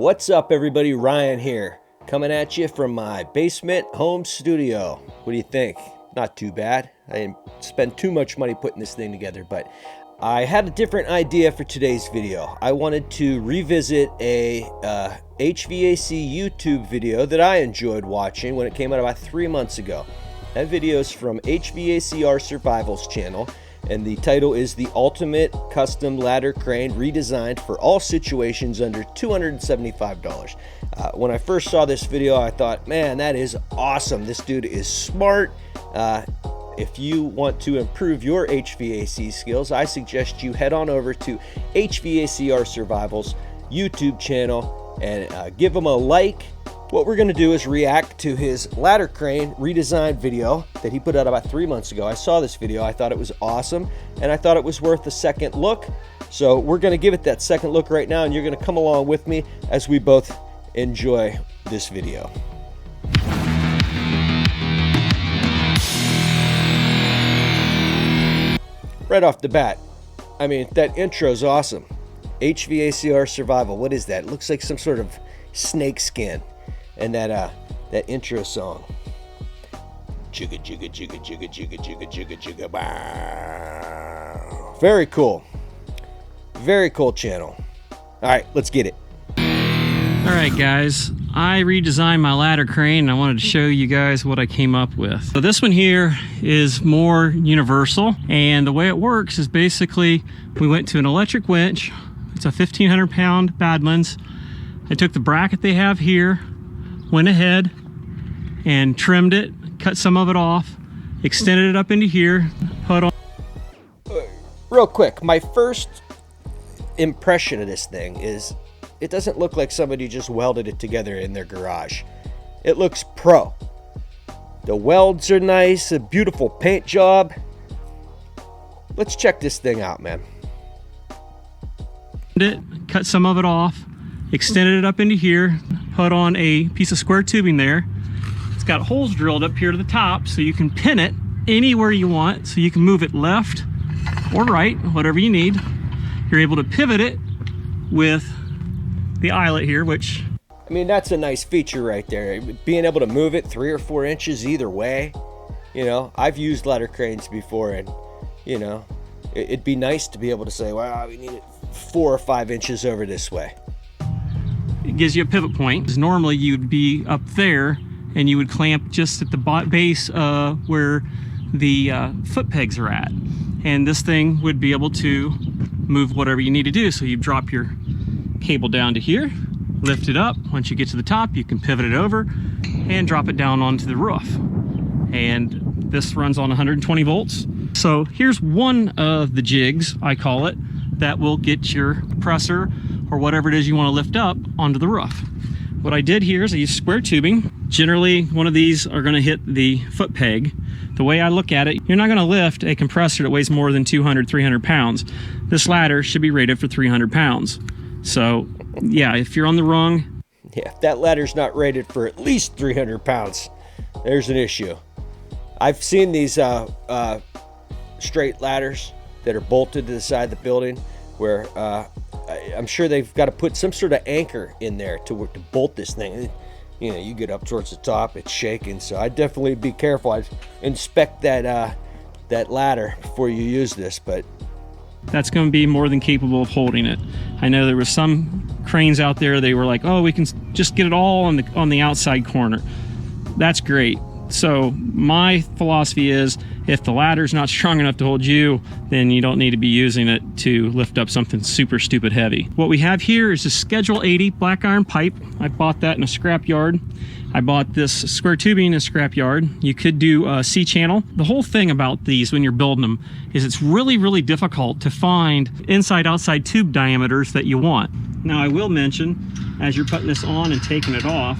What's up, everybody? Ryan here, coming at you from my basement home studio. What do you think? Not too bad. I didn't spend too much money putting this thing together, but I had a different idea for today's video. I wanted to revisit a HVAC YouTube video that I enjoyed watching when it came out about 3 months ago. That video is from HVACR Survival's channel, and the title is The Ultimate Custom Ladder Crane Redesigned for All Situations Under $275. When I first saw this video, I thought, man, that is awesome. This dude is smart. If you want to improve your HVAC skills, I suggest you head on over to HVACR Survival's YouTube channel and give him a like. What we're going to do is react to his ladder crane redesign video that he put out about 3 months ago. I saw this video, I thought it was awesome, and I thought it was worth a second look. So we're going to give it that second look right now, and you're going to come along with me as we both enjoy this video. Right off the bat, I mean, that intro's awesome. HVACR Survival, what is that? It looks like some sort of snake skin. And that intro song. Jigga jigga jigga jigga jigga jigga jigga jigga bow. Very cool. Very cool channel. Alright, let's get it. Alright guys, I redesigned my ladder crane and I wanted to show you guys what I came up with. So this one here is more universal, and the way it works is basically we went to an electric winch. It's a 1,500 pound Badlands. I took the bracket they have here, went ahead and trimmed it, cut some of it off, extended it up into here, put on. Real quick, my first impression of this thing is it doesn't look like somebody just welded it together in their garage. It looks pro. The welds are nice, a beautiful paint job. Let's check this thing out, man. Cut some of it off, extended it up into here, put on a piece of square tubing there. It's got holes drilled up here to the top so you can pin it anywhere you want, so you can move it left or right, whatever you need. You're able to pivot it with the eyelet here, which, I mean, that's a nice feature right there. Being able to move it 3 or 4 inches either way. You know, I've used ladder cranes before, and you know, it'd be nice to be able to say, wow, we need it 4 or 5 inches over this way. it gives you a pivot point. Because normally you'd be up there and you would clamp just at the base where the foot pegs are at. And this thing would be able to move whatever you need to do. So you drop your cable down to here, lift it up. Once you get to the top, you can pivot it over and drop it down onto the roof. And this runs on 120 volts. So here's one of the jigs, I call it, that will get your compressor or whatever it is you want to lift up onto the roof. What I did here is I used square tubing. Generally, one of these are going to hit the foot peg. The way I look at it, you're not going to lift a compressor that weighs more than 200, 300 pounds. This ladder should be rated for 300 pounds. So yeah, if you're on the rung. Yeah, if that ladder's not rated for at least 300 pounds, there's an issue. I've seen these straight ladders that are bolted to the side of the building where I'm sure they've got to put some sort of anchor in there to bolt this thing. You know, you get up towards the top, it's shaking, so I'd definitely be careful. I'd inspect that that ladder before you use this, but that's going to be more than capable of holding it. I know there were some cranes out there, they were like, oh, we can just get it all on the outside corner. That's great. So my philosophy is, if the ladder's not strong enough to hold you, then you don't need to be using it to lift up something super stupid heavy. What we have here is a Schedule 80 black iron pipe. I bought that in a scrap yard. I bought this square tubing in a scrap yard. You could do a C-channel. The whole thing about these when you're building them is it's really, really difficult to find inside-outside tube diameters that you want. Now I will mention, as you're putting this on and taking it off,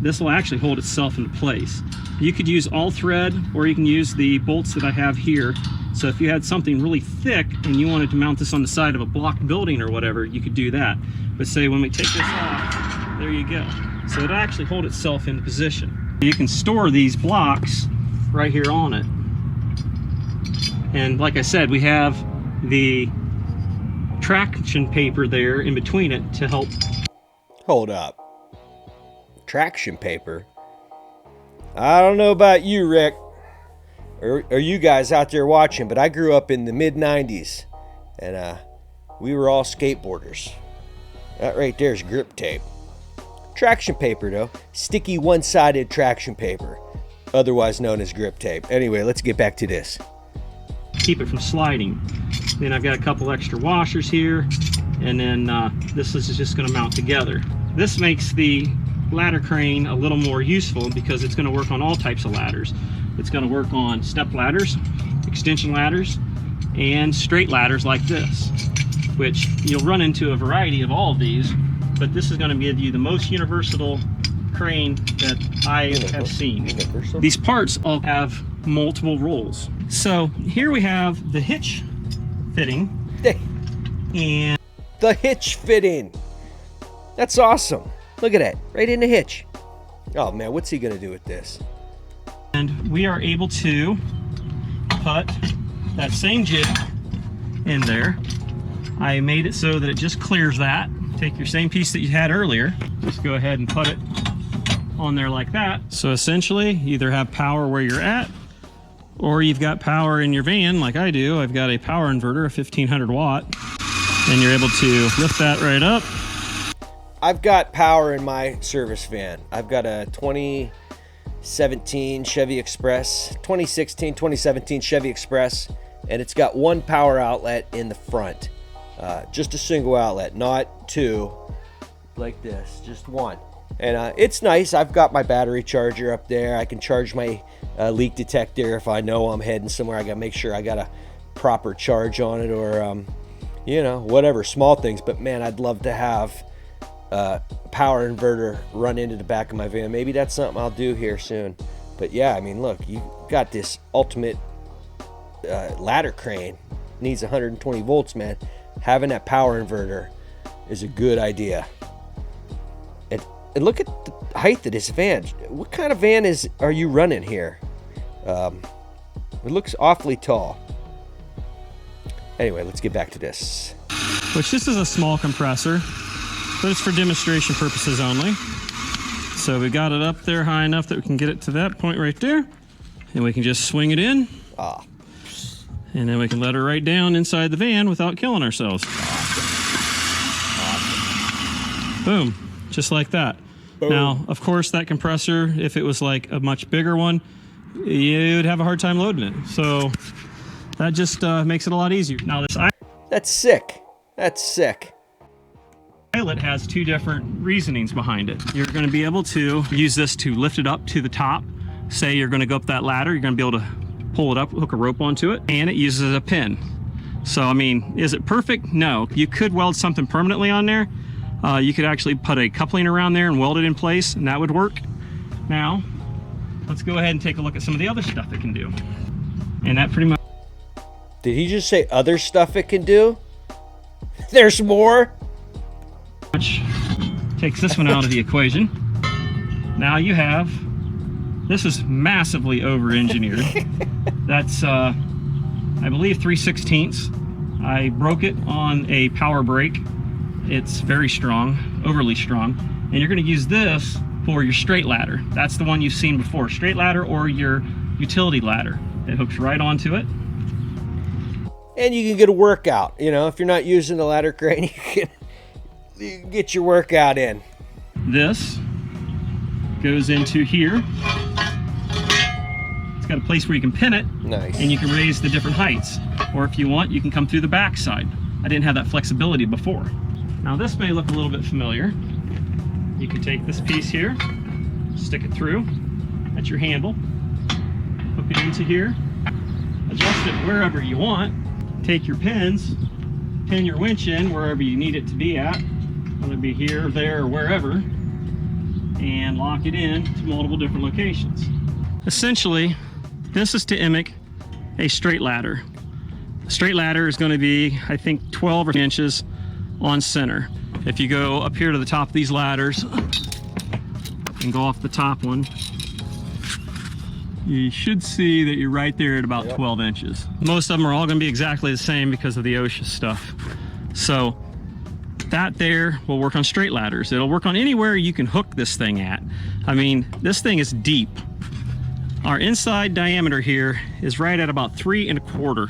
this will actually hold itself into place. You could use all thread, or you can use the bolts that I have here. So if you had something really thick and you wanted to mount this on the side of a block building or whatever, you could do that. But say when we take this off, there you go. So it'll actually hold itself in position. You can store these blocks right here on it. And like I said, we have the traction paper there in between it to help. Hold up. Traction paper? I don't know about you, Rick, or you guys out there watching, but I grew up in the mid-90s, and we were all skateboarders. That right there is grip tape. Traction paper, though. Sticky one-sided traction paper, otherwise known as grip tape. Anyway, let's get back to this. Keep it from sliding. Then I've got a couple extra washers here, and then this is just going to mount together. This makes the ladder crane a little more useful because it's going to work on all types of ladders. It's going to work on step ladders, extension ladders, and straight ladders like this, which you'll run into a variety of all of these, but this is going to give you the most universal crane that I have seen. These parts all have multiple rolls. So here we have the hitch fitting. And the hitch fitting. That's awesome. Look at that, right in the hitch. Oh man, what's he gonna do with this? And we are able to put that same jig in there. I made it so that it just clears that. Take your same piece that you had earlier, just go ahead and put it on there like that. So essentially, you either have power where you're at, or you've got power in your van like I do. I've got a power inverter, a 1500 watt, and you're able to lift that right up. I've got power in my service van. I've got a 2017 Chevy Express, 2017 Chevy Express, and it's got one power outlet in the front. Just a single outlet, not two like this, just one. And it's nice. I've got my battery charger up there. I can charge my leak detector if I know I'm heading somewhere. I gotta make sure I got a proper charge on it, or you know, whatever, small things. But man, I'd love to have power inverter run into the back of my van. Maybe that's something I'll do here soon. But yeah, I mean, look, you got this ultimate ladder crane. Needs 120 volts, man. Having that power inverter is a good idea. And look at the height of this van. What kind of van are you running here? It looks awfully tall. Anyway, let's get back to this. Which this is a small compressor, but it's for demonstration purposes only. So we got it up there high enough that we can get it to that point right there, and we can just swing it in. And then we can let her right down inside the van without killing ourselves. Boom, just like that. Boom. Now, of course, that compressor, if it was like a much bigger one, you'd have a hard time loading it. So that just makes it a lot easier. Now this That's sick. That's sick. pilot has two different reasonings behind it. You're going to be able to use this to lift it up to the top. Say you're going to go up that ladder, you're going to be able to pull it up, hook a rope onto it, and it uses a pin. So, I mean, is it perfect? No. You could weld something permanently on there. You could actually put a coupling around there and weld it in place, and that would work. Now, let's go ahead and take a look at some of the other stuff it can do. And that pretty much... Did he just say other stuff it can do? There's more? Takes this one out of the equation. Now you have... This is massively over-engineered. That's, I believe, 3/16. I broke it on a power brake. It's very strong, overly strong. And you're going to use this for your straight ladder. That's the one you've seen before, straight ladder or your utility ladder. It hooks right onto it. And you can get a workout. You know, if you're not using the ladder crane, you can get your workout in. This goes into here. It's got a place where you can pin it. Nice. And you can raise the different heights. Or if you want, you can come through the back side. I didn't have that flexibility before. Now this may look a little bit familiar. You can take this piece here, stick it through. That's your handle. Hook it into here. Adjust it wherever you want. Take your pins, pin your winch in wherever you need it to be at, whether it be here, there, or wherever, and lock it in to multiple different locations. Essentially, this is to mimic a straight ladder. A straight ladder is going to be, I think, 12 inches on center. If you go up here to the top of these ladders and go off the top one, you should see that you're right there at about 12 inches. Most of them are all going to be exactly the same because of the OSHA stuff. So That there will work on straight ladders. It'll work on anywhere you can hook this thing at. I mean, this thing is deep. Our inside diameter here is right at about 3 1/4.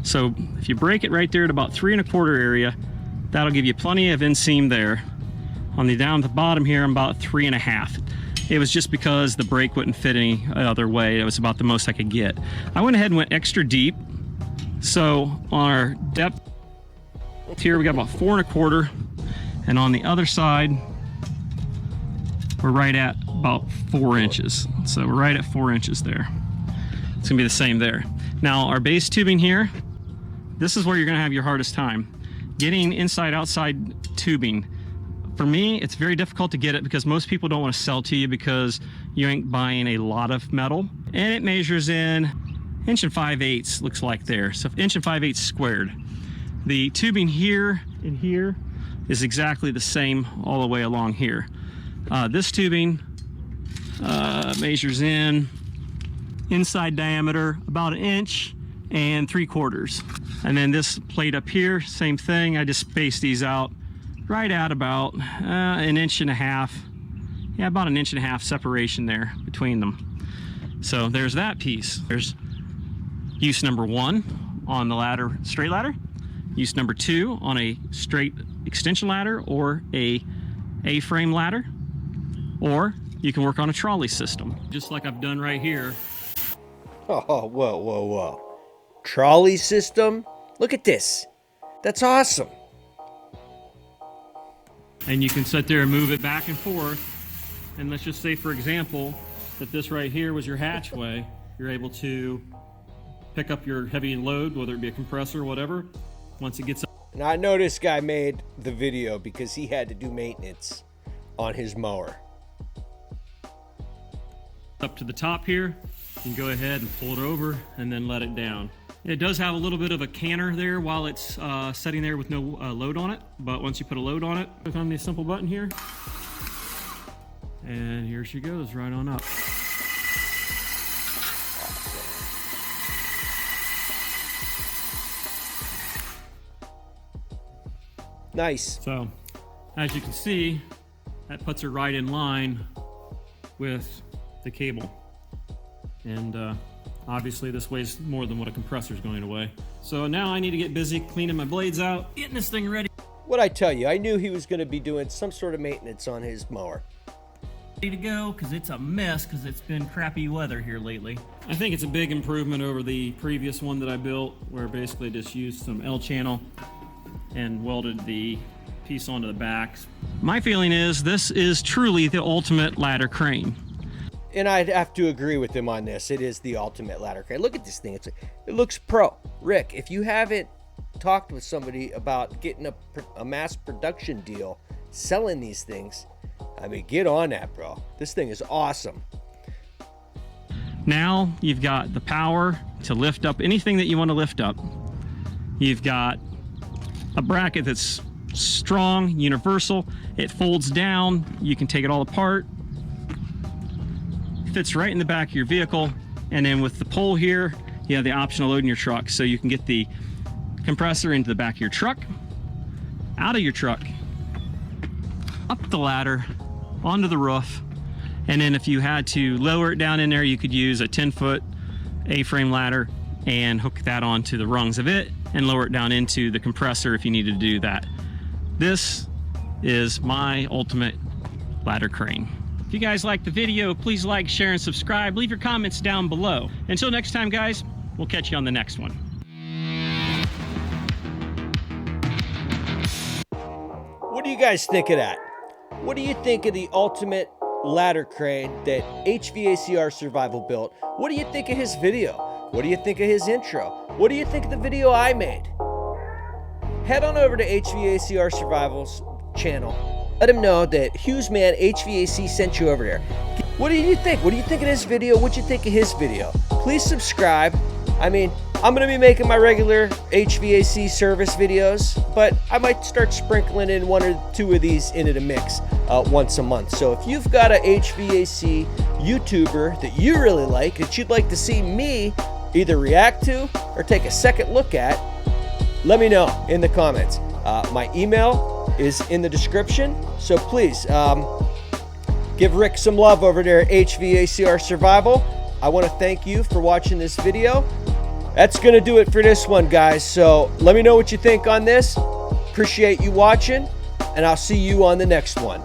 So if you break it right there at about 3 1/4 area, that'll give you plenty of inseam there. On the down at the bottom here, I'm about 3 1/2. It was just because the break wouldn't fit any other way. It was about the most I could get. I went ahead and went extra deep. So on our depth here, we got about 4 1/4. And on the other side, we're right at about 4 inches. So we're right at 4 inches there. It's gonna be the same there. Now our base tubing here, this is where you're gonna have your hardest time. Getting inside-outside tubing. For me, it's very difficult to get it because most people don't want to sell to you because you ain't buying a lot of metal. And it measures in 1 5/8, looks like there. So 1 5/8 squared. The tubing here and here is exactly the same all the way along here. This tubing measures in inside diameter about 1 3/4 inches. And then this plate up here, same thing. I just spaced these out right at about 1 1/2 inches. Yeah, about 1 1/2 inches separation there between them. So there's that piece. There's use number 1 on the ladder, straight ladder. Use number 2 on a straight extension ladder or a A-frame ladder. Or you can work on a trolley system, just like I've done right here. Oh, whoa, whoa, whoa. Trolley system? Look at this. That's awesome. And you can sit there and move it back and forth. And let's just say, for example, that this right here was your hatchway. You're able to pick up your heavy load, whether it be a compressor or whatever, once it gets up. Now I know this guy made the video because he had to do maintenance on his mower. Up to the top here, you can go ahead and pull it over and then let it down. It does have a little bit of a canter there while it's sitting there with no load on it, but once you put a load on it, click on the simple button here, and here she goes right on up. Nice. So, as you can see, that puts her right in line with the cable. And obviously this weighs more than what a compressor is going to weigh. So now I need to get busy cleaning my blades out, getting this thing ready. What'd I tell you? I knew he was going to be doing some sort of maintenance on his mower. Ready to go, because it's a mess because it's been crappy weather here lately. I think it's a big improvement over the previous one that I built, where basically just used some L-channel and welded the piece onto the backs. My feeling is this is truly the ultimate ladder crane. And I'd have to agree with him on this. It is the ultimate ladder crane. Look at this thing. It looks pro. Rick, if you haven't talked with somebody about getting a mass production deal, selling these things, I mean, get on that, bro. This thing is awesome. Now you've got the power to lift up anything that you want to lift up. You've got a bracket that's strong, universal. It folds down. You can take it all apart. Fits right in the back of your vehicle. And then with the pole here, you have the option of loading your truck. So you can get the compressor into the back of your truck, out of your truck, up the ladder, onto the roof. And then if you had to lower it down in there, you could use a 10-foot A-frame ladder and hook that onto the rungs of it and lower it down into the compressor if you needed to do that. This is my ultimate ladder crane. If you guys like the video, please like, share, and subscribe. Leave your comments down below. Until next time, guys, we'll catch you on the next one. What do you guys think of that? What do you think of the ultimate ladder crane that HVACR Survival built? What do you think of his video? What do you think of his intro? What do you think of the video I made? Head on over to HVACR Survival's channel. Let him know that HughesMan HVAC sent you over there. What do you think? What do you think of this video? What'd you think of his video? Please subscribe. I mean, I'm going to be making my regular HVAC service videos, but I might start sprinkling in 1 or 2 of these into the mix once a month. So if you've got a HVAC YouTuber that you really like, that you'd like to see me either react to or take a second look at, let me know in the comments. My email is in the description. So please give Rick some love over there at HVACR Survival. I want to thank you for watching this video. That's going to do it for this one, guys. So let me know what you think on this. Appreciate you watching, and I'll see you on the next one.